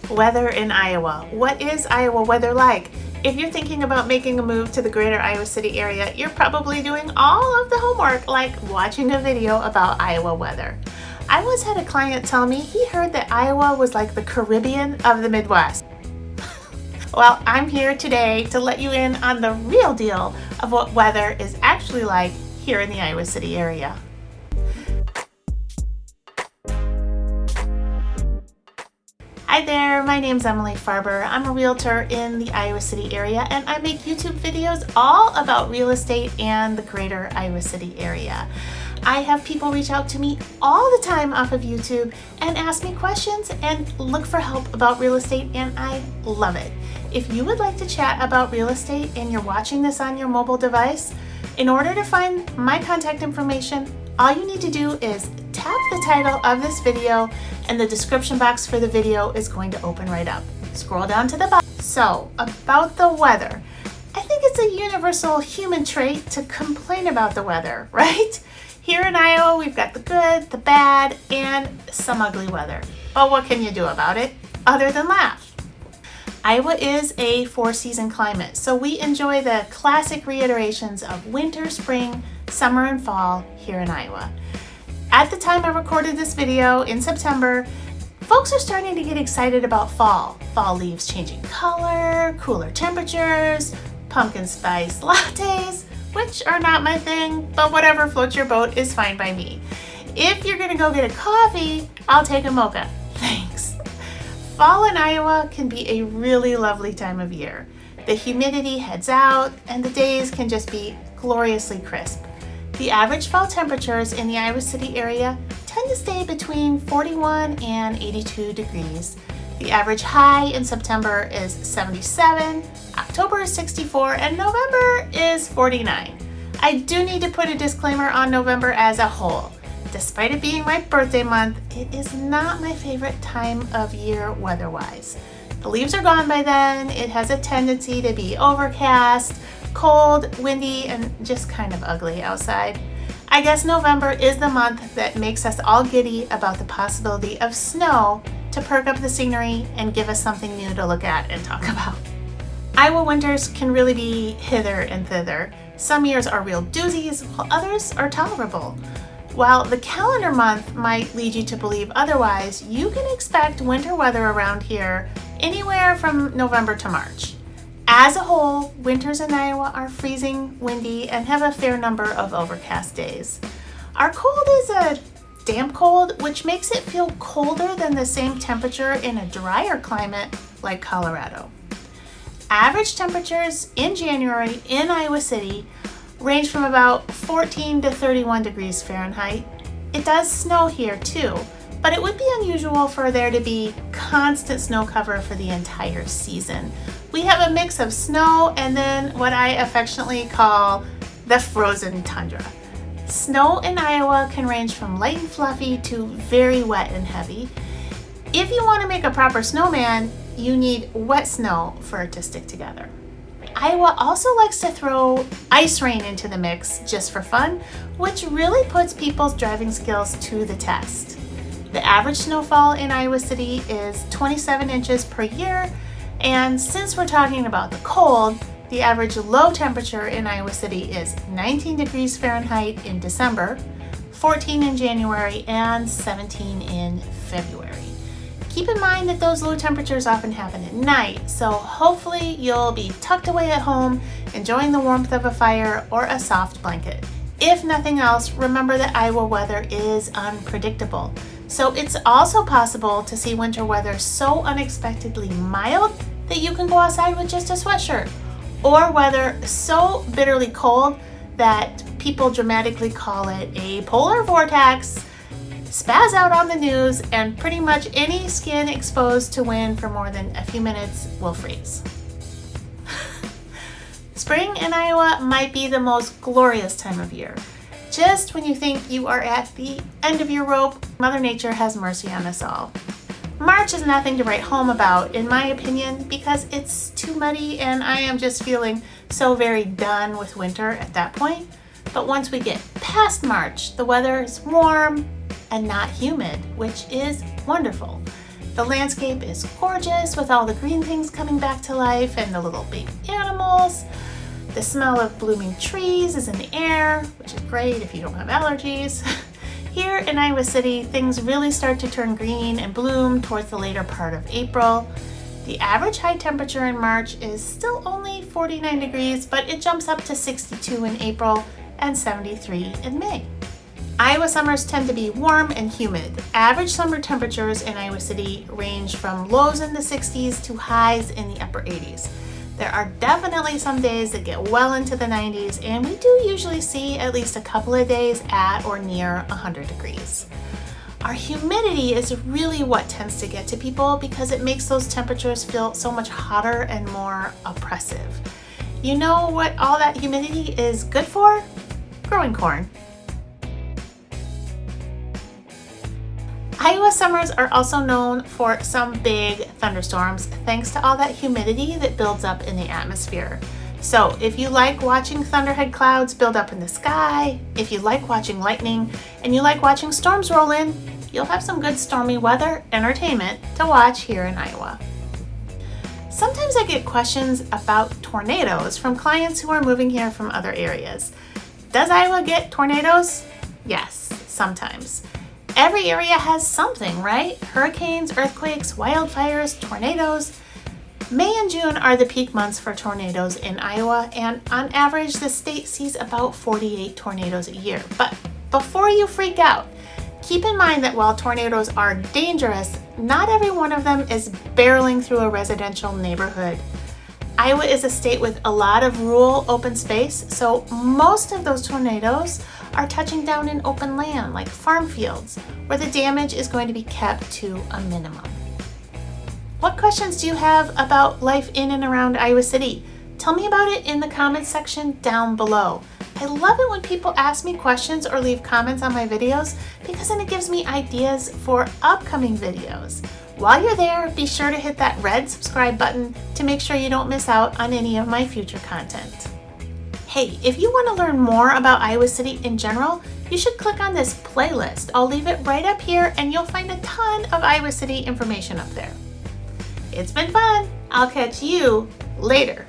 Weather in Iowa. What is Iowa weather like? If you're thinking about making a move to the greater Iowa City area, you're probably doing all of the homework, like watching a video about Iowa weather. I once had a client tell me he heard that Iowa was like the Caribbean of the Midwest. Well, I'm here today to let you in on the real deal of what weather is actually like here in the Iowa City area. Hi there, my name's Emily Farber. I'm a realtor in the Iowa City area and I make YouTube videos all about real estate and the greater Iowa City area. I have people reach out to me all the time off of YouTube and ask me questions and look for help about real estate, and I love it. If you would like to chat about real estate and you're watching this on your mobile device, in order to find my contact information, all you need to do is tap the title of this video and the description box for the video is going to open right up. Scroll down to the bottom. So, about the weather. I think it's a universal human trait to complain about the weather, right? Here in Iowa, we've got the good, the bad, and some ugly weather. But what can you do about it other than laugh? Iowa is a four-season climate, so we enjoy the classic reiterations of winter, spring, summer, and fall here in Iowa. At the time I recorded this video in September, folks are starting to get excited about fall. Fall leaves changing color, cooler temperatures, pumpkin spice lattes, which are not my thing, but whatever floats your boat is fine by me. If you're gonna go get a coffee, I'll take a mocha. Thanks. Fall in Iowa can be a really lovely time of year. The humidity heads out and the days can just be gloriously crisp. The average fall temperatures in the Iowa City area tend to stay between 41 and 82 degrees. The average high in September is 77, October is 64, and November is 49. I do need to put a disclaimer on November as a whole. Despite it being my birthday month, it is not my favorite time of year weather-wise. The leaves are gone by then, it has a tendency to be overcast, cold, windy, and just kind of ugly outside. I guess November is the month that makes us all giddy about the possibility of snow to perk up the scenery and give us something new to look at and talk about. Iowa winters can really be hither and thither. Some years are real doozies, while others are tolerable. While the calendar month might lead you to believe otherwise, you can expect winter weather around here anywhere from November to March. As a whole, winters in Iowa are freezing, windy, and have a fair number of overcast days. Our cold is a damp cold, which makes it feel colder than the same temperature in a drier climate like Colorado. Average temperatures in January in Iowa City range from about 14 to 31 degrees Fahrenheit. It does snow here too, but it would be unusual for there to be constant snow cover for the entire season. We have a mix of snow and then what I affectionately call the frozen tundra. Snow in Iowa can range from light and fluffy to very wet and heavy. If you want to make a proper snowman, you need wet snow for it to stick together. Iowa also likes to throw ice rain into the mix just for fun, which really puts people's driving skills to the test. The average snowfall in Iowa City is 27 inches per year, and since we're talking about the cold, the average low temperature in Iowa City is 19 degrees Fahrenheit in December, 14 in January, and 17 in February. Keep in mind that those low temperatures often happen at night, so hopefully you'll be tucked away at home, enjoying the warmth of a fire or a soft blanket. If nothing else, remember that Iowa weather is unpredictable. So it's also possible to see winter weather so unexpectedly mild that you can go outside with just a sweatshirt, or weather so bitterly cold that people dramatically call it a polar vortex, spaz out on the news, and pretty much any skin exposed to wind for more than a few minutes will freeze. Spring in Iowa might be the most glorious time of year. Just when you think you are at the end of your rope, Mother Nature has mercy on us all. March is nothing to write home about, in my opinion, because it's too muddy and I am just feeling so very done with winter at that point. But once we get past March, the weather is warm and not humid, which is wonderful. The landscape is gorgeous with all the green things coming back to life and the little baby animals. The smell of blooming trees is in the air, which is great if you don't have allergies. Here in Iowa City, things really start to turn green and bloom towards the later part of April. The average high temperature in March is still only 49 degrees, but it jumps up to 62 in April and 73 in May. Iowa summers tend to be warm and humid. Average summer temperatures in Iowa City range from lows in the 60s to highs in the upper 80s. There are definitely some days that get well into the 90s, and we do usually see at least a couple of days at or near 100 degrees. Our humidity is really what tends to get to people because it makes those temperatures feel so much hotter and more oppressive. You know what all that humidity is good for? Growing corn. Iowa summers are also known for some big thunderstorms thanks to all that humidity that builds up in the atmosphere. So if you like watching thunderhead clouds build up in the sky, if you like watching lightning, and you like watching storms roll in, you'll have some good stormy weather entertainment to watch here in Iowa. Sometimes I get questions about tornadoes from clients who are moving here from other areas. Does Iowa get tornadoes? Yes, sometimes. Every area has something, right? Hurricanes, earthquakes, wildfires, tornadoes. May and June are the peak months for tornadoes in Iowa, and on average, the state sees about 48 tornadoes a year. But before you freak out, keep in mind that while tornadoes are dangerous, not every one of them is barreling through a residential neighborhood. Iowa is a state with a lot of rural open space, so most of those tornadoes are touching down in open land like farm fields, where the damage is going to be kept to a minimum. What questions do you have about life in and around Iowa City? Tell me about it in the comments section down below. I love it when people ask me questions or leave comments on my videos because then it gives me ideas for upcoming videos. While you're there, be sure to hit that red subscribe button to make sure you don't miss out on any of my future content. Hey, if you want to learn more about Iowa City in general, you should click on this playlist. I'll leave it right up here and you'll find a ton of Iowa City information up there. It's been fun. I'll catch you later.